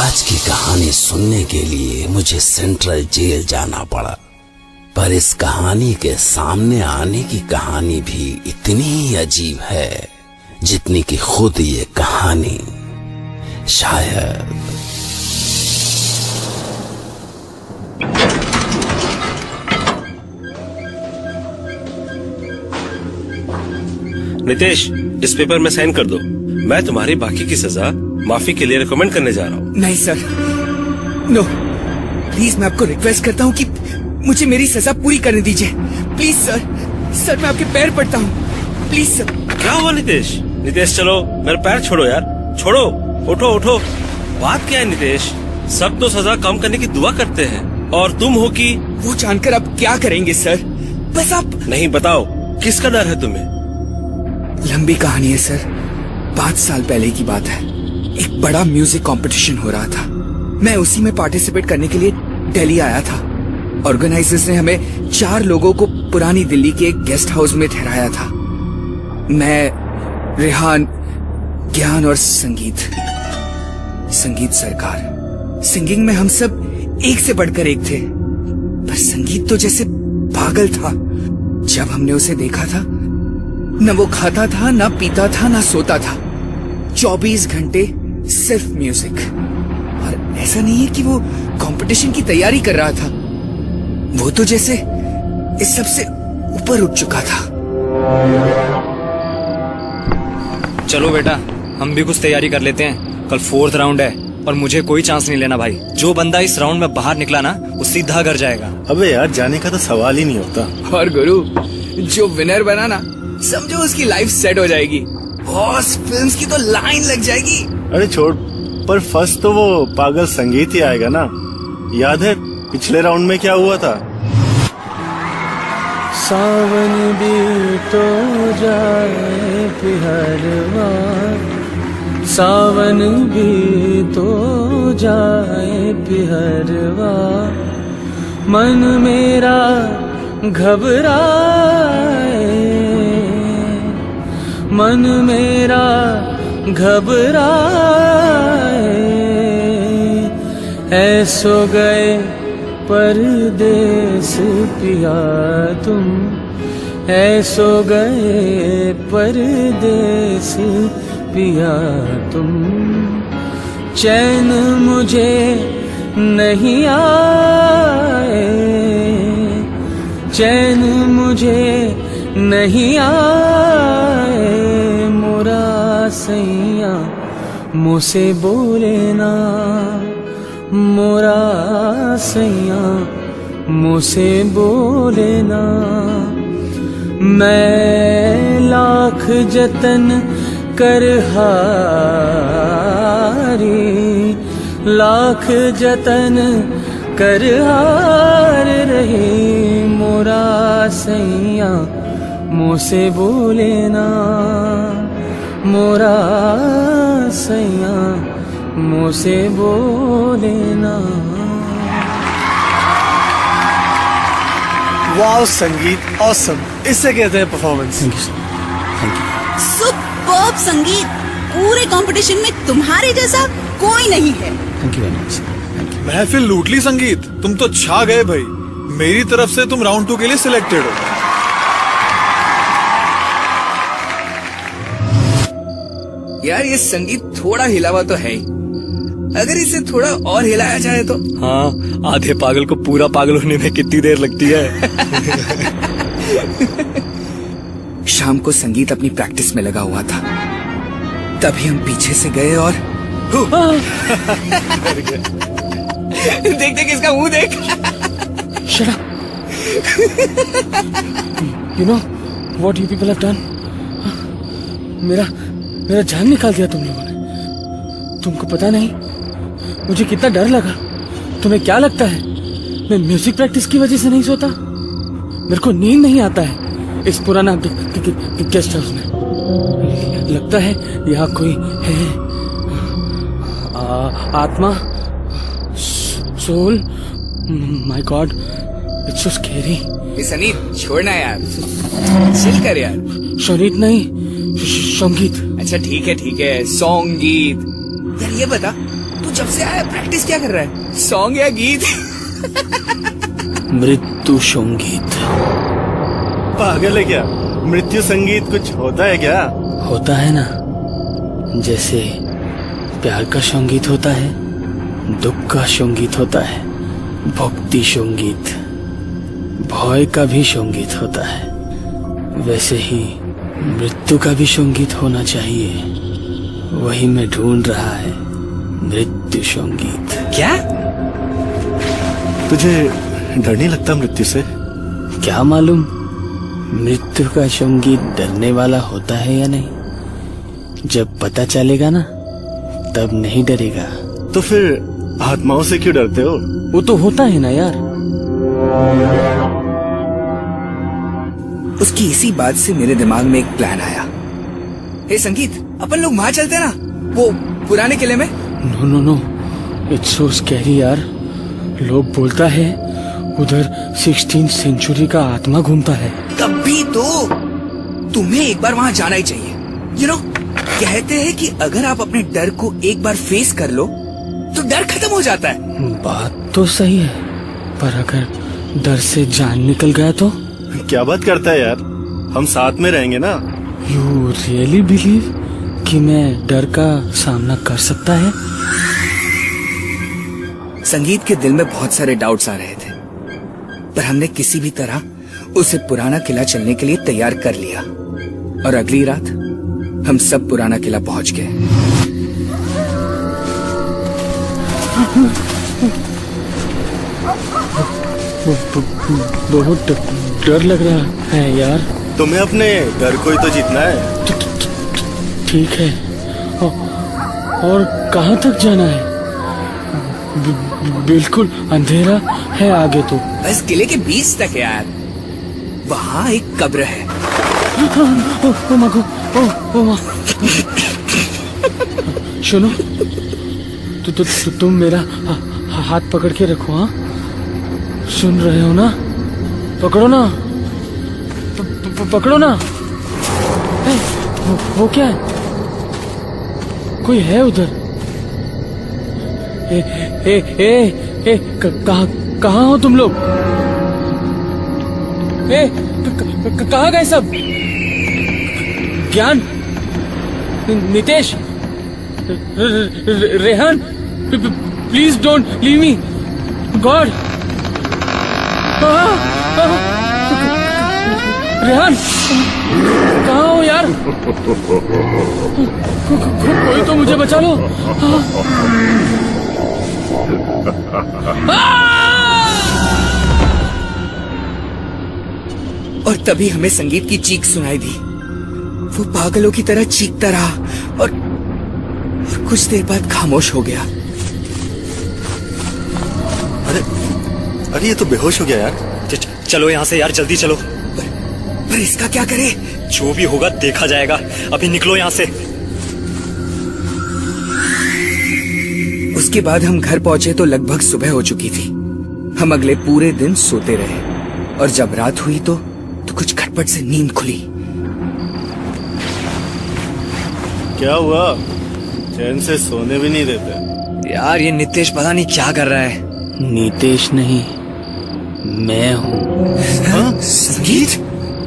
आज की कहानी सुनने के लिए मुझे सेंट्रल जेल जाना पड़ा, पर इस कहानी के सामने आने की कहानी भी इतनी ही अजीब है जितनी कि खुद ये कहानी। शायद नितेश, इस पेपर में साइन कर दो। मैं तुम्हारी बाकी की सजा माफी के लिए रिकमेंड करने जा रहा हूँ। नहीं सर, नो प्लीज, मैं आपको रिक्वेस्ट करता हूँ कि मुझे मेरी सजा पूरी करने दीजिए। प्लीज सर, सर मैं आपके पैर पड़ता हूँ, प्लीज सर। क्या हुआ नितेश? नितेश चलो, मेरे पैर छोड़ो यार, छोड़ो, उठो उठो। बात क्या है नितेश? सब तो सजा कम करने की दुआ करते हैं, और तुम हो कि वो जानकर आप क्या करेंगे सर? बस आप नहीं, बताओ किसका डर है तुम्हें? लंबी कहानी है सर। 5 साल पहले की बात है। एक बड़ा म्यूजिक कंपटीशन हो रहा था। मैं उसी में पार्टिसिपेट करने के लिए दिल्ली आया था। ऑर्गेनाइजर्स ने हमें 4 लोगों को पुरानी दिल्ली के एक गेस्ट हाउस में ठहराया था। मैं, रेहान, ज्ञान और संगीत सरकार। सिंगिंग में हम सब एक से बढ़कर एक थे, पर संगीत तो जैसे पागल था। जब हमने उसे देखा था, न वो खाता था, ना पीता था, ना सोता था। 24 घंटे सिर्फ म्यूजिक। और ऐसा नहीं है कि वो कंपटीशन की तैयारी कर रहा था, वो तो जैसे इस सबसे ऊपर उठ चुका था। चलो बेटा, हम भी कुछ तैयारी कर लेते हैं। कल 4th राउंड है और मुझे कोई चांस नहीं लेना भाई। जो बंदा इस राउंड में बाहर निकला ना, वो सीधा घर जाएगा। अबे यार, जाने का तो सवाल ही नहीं होता। और गुरु, जो विनर बना ना, समझो उसकी लाइफ सेट हो जाएगी। बॉस फिल्म्स की तो लाइन लग जाएगी। अरे छोड़, पर फर्स्ट तो वो पागल संगीत ही आएगा ना। याद है पिछले राउंड में क्या हुआ था? सावन भी तो जाए पिहरवा, सावन भी तो जाए पिहरवा, मन मेरा घबराए, मन मेरा घबराए, ऐसो गए परदेस पिया तुम, ऐसो गए परदेस पिया तुम, चैन मुझे नहीं आए, चैन मुझे नहीं आए, मोरा सैया मुझसे बोले ना, मोरा सैया मुझसे बोले ना। मैं लाख जतन कर हारी, लाख जतन कर हार रही, मोरा सैया मुझसे बोले ना, मोरा सैया मुझसे बोले ना। वाओ संगीत, ऑसम। इससे कहते हैं परफॉर्मेंस। सुपर्ब संगीत। पूरे कंपटीशन में तुम्हारे जैसा कोई नहीं है। Thank you very much. महफिल लूट ली संगीत, तुम तो छा गए भाई। मेरी तरफ से तुम राउंड 2 के लिए सिलेक्टेड हो। यार ये संगीत थोड़ा हिला हुआ तो है ही, अगर इसे थोड़ा और हिलाया जाए तो। हाँ, आधे पागल को पूरा पागल होने में कितनी देर लगती है। शाम को संगीत अपनी प्रैक्टिस में लगा हुआ था, तभी हम पीछे से गए और देख देख इसका मुंह देख। Shut up. You know what you people have done? मेरा जान निकाल दिया तुम लोगों ने। तुमको पता नहीं मुझे कितना डर लगा। तुम्हें क्या लगता है मैं म्यूजिक प्रैक्टिस की वजह से नहीं सोता? मेरे को नींद नहीं आता है इस पुराना गेस्ट हाउस में। लगता है यहाँ कोई है, आत्मा, soul. My god, it's so scary. Sunny छोड़ना यार, चिल कर यार। शरीत नहीं, संगीत। अच्छा ठीक है संगीत। यार ये बता, तू जब से आया प्रैक्टिस क्या कर रहा है, सॉन्ग या गीत? मृत्यु संगीत पागल है क्या? मृत्यु संगीत कुछ होता है क्या? होता है ना, जैसे प्यार का संगीत होता है, दुख का संगीत होता है, भक्ति संगीत, भय का भी संगीत होता है। वैसे ही मृत्यु का भी संगीत होना चाहिए। वही मैं ढूंढ रहा है, मृत्यु संगीत। क्या? तुझे डर नहीं लगता मृत्यु से? क्या मालूम मृत्यु का संगीत डरने वाला होता है या नहीं। जब पता चलेगा ना, तब नहीं डरेगा। तो फिर आत्माओं से क्यों डरते हो? वो तो होता है ना यार। उसकी इसी बात से मेरे दिमाग में एक प्लान आया। हे संगीत, अपन लोग वहां चलते हैं ना, वो पुराने किले में। No no no, it's so scary यार। लोग बोलता है उधर 16th सेंचुरी का आत्मा घूमता है। तभी तो तुम्हें एक बार वहां जाना ही चाहिए। यू नो, कहते हैं कि अगर आप अपने डर को एक बार फेस कर लो तो डर खत्म हो जाता है। बात तो सही है, पर अगर डर से जान निकल गया तो? क्या बात करता है यार, हम साथ में रहेंगे ना। यू रियली बिलीव कि मैं डर का सामना कर सकता है? संगीत के दिल में बहुत सारे डाउट्स आ रहे थे, पर हमने किसी भी तरह उसे पुराना किला चलने के लिए तैयार कर लिया। और अगली रात हम सब पुराना किला पहुंच गए। बहुत डर लग रहा है यार। तुम्हें अपने डर को ही तो जीतना है। ठीक है, और कहाँ तक जाना है? बिल्कुल अंधेरा है आगे तो। बस किले के बीच तक है यार, वहाँ एक कब्र है। ओ माँ को, ओ माँ। सुनो, तुम मेरा हाथ पकड़ के रखो। हाँ, सुन रहे हो ना? पकड़ो ना, पकड़ो ना। वो क्या है? कोई है उधर? कहाँ हो तुम लोग? कहाँ गए सब? ज्ञान, Nitesh, Rehan, please don't leave me, God. Rehan, कहाँ हो यार? कोई तो मुझे बचा लो। और तभी हमें संगीत की चीख सुनाई दी। वो पागलों की तरह चीखता रहा और कुछ देर बाद खामोश हो गया। अरे ये तो बेहोश हो गया यार। चलो यहाँ से यार, जल्दी चलो। पर इसका क्या करे? जो भी होगा देखा जाएगा। अभी निकलो यहाँ से। उसके बाद हम घर पहुंचे तो लगभग सुबह हो चुकी थी। हम अगले पूरे दिन सोते रहे, और जब रात हुई तो कुछ खटपट से नींद खुली। क्या हुआ? चैन से सोने भी नहीं देते यार ये नितेश पता नहीं क्या कर रहा है। नितेश नहीं, मैं हूँ। संगीत,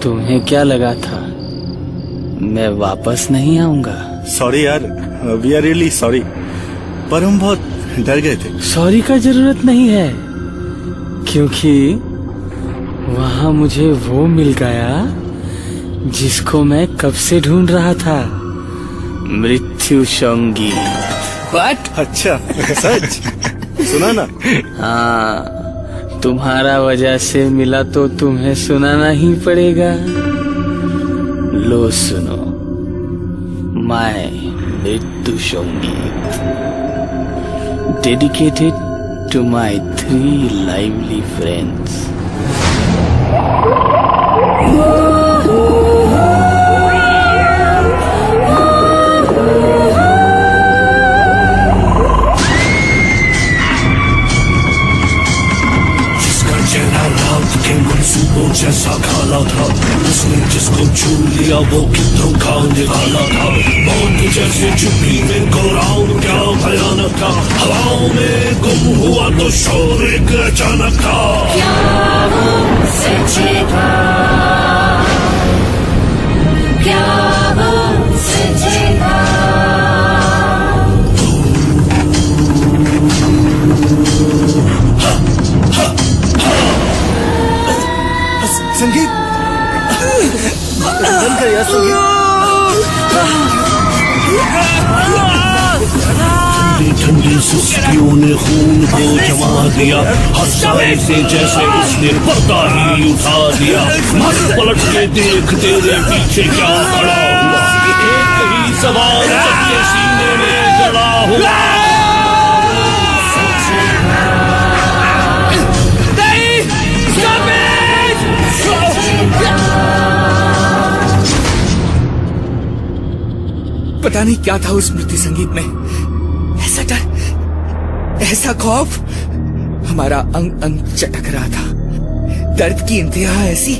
तुम्हें क्या लगा था मैं वापस नहीं आऊंगा? सॉरी यार, वी आर रियली सॉरी, पर हम बहुत डर गए थे। सॉरी का जरूरत नहीं है, क्योंकि वहां मुझे वो मिल गया जिसको मैं कब से ढूंढ रहा था, मृत्यु संगीत। बट अच्छा सच? सुना ना? हाँ, तुम्हारा वजह से मिला तो तुम्हें सुनाना ही पड़ेगा। लो सुनो, माय मृत्यु संगीत, dedicated to my 3 lively friends. जैसा खाला था उसने जिसको को छू लिया वो कितनों का निवाला था। मौत जैसे चुप्पी में घोराऊं क्या भयानक था। हवाओं में गुम हुआ तो शोर एक अचानक था। क्या वो सच्चे था, क्या वो सच्चे था। संगीत बंद कर यार ठंडी ठंडी सुस्तियों ने खून को जमा दिया। हंसाए से जैसे उसने पर्दा ही उठा दिया। मत पलट के देख तेरे पीछे क्या खड़ा हुआ। एक ही सवाल सबके सीने में गड़ा हुआ। पता नहीं क्या था उस मृत्यु संगीत में। ऐसा डर, ऐसा खौफ, हमारा अंग अंग चटक रहा था। दर्द की इंतहा ऐसी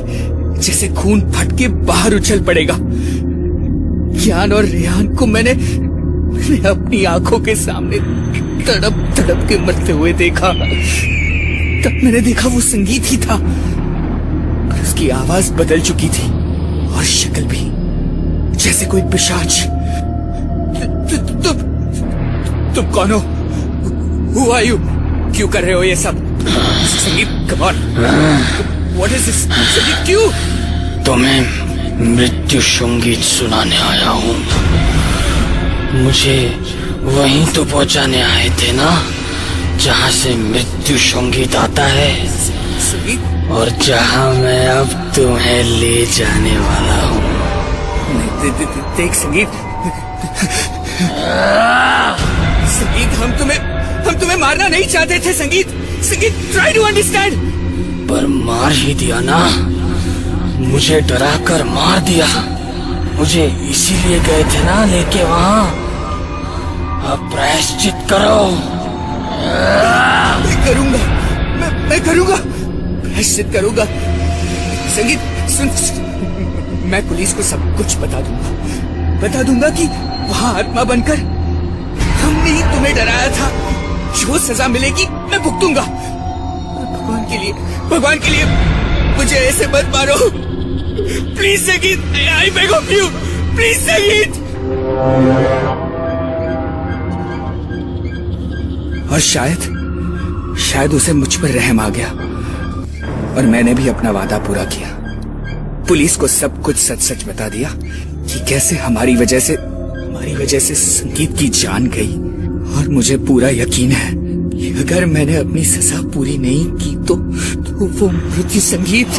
जैसे खून फट के बाहर उछल पड़ेगा। ज्ञान और रेहान को मैंने अपनी आंखों के सामने तड़प तड़प के मरते हुए देखा। तब मैंने देखा वो संगीत ही था। उसकी आवाज बदल चुकी थी और शक्ल भी जैसे कोई पिशाच। तुम कौन हो? Who are you? क्यों कर रहे हो ये सब? संगीत, come on. What is this? संगीत, क्यों? तुम्हें मृत्यु संगीत सुनाने आया हूँ। मुझे वहीं तो पहुंचाने आए थे ना, जहाँ से मृत्यु संगीत आता है, संगीत? और जहाँ मैं अब तुम्हें ले जाने वाला हूँ। देख संगीत, संगीत, हम तुम्हें मारना नहीं चाहते थे। संगीत, ट्राई टू अंडरस्टैंड। पर मार ही दिया ना, मुझे डरा कर मार दिया। मुझे इसीलिए गए थे ना लेके वहाँ। अब प्रायश्चित करो। मैं करूंगा, प्रायश्चित करूंगा। संगीत सुन, मैं पुलिस को सब कुछ बता दूंगा कि वहाँ आत्मा बनकर हमने ही तुम्हें डराया था। जो सजा मिलेगी मैं भुगतूंगा। भगवान के लिए मुझे ऐसे मत मारो। प्लीज संगीत, I beg of you, please संगीत। और शायद उसे मुझ पर रहम आ गया और मैंने भी अपना वादा पूरा किया। पुलिस को सब कुछ सच बता दिया कि कैसे हमारी वजह से संगीत की जान गई। और मुझे पूरा यकीन है कि अगर मैंने अपनी सजा पूरी नहीं की तो वो मृत्यु संगीत।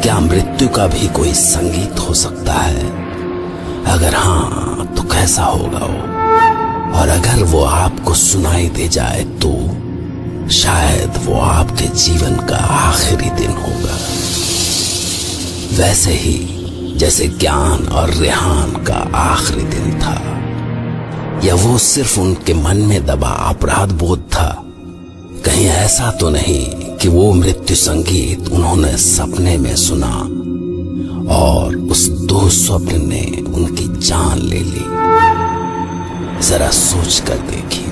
क्या मृत्यु का भी कोई संगीत हो सकता है? अगर हाँ तो कैसा होगा वो? और अगर वो आपको सुनाई दे जाए तो शायद वो आपके जीवन का आखिरी दिन होगा। वैसे ही जैसे ज्ञान और रेहान का आखिरी दिन था। या वो सिर्फ उनके मन में दबा अपराध बोध था? कहीं ऐसा तो नहीं कि वो मृत्यु संगीत उन्होंने सपने में सुना और उस दुःस्वप्न ने उनकी जान ले ली? जरा सोच कर देखिए।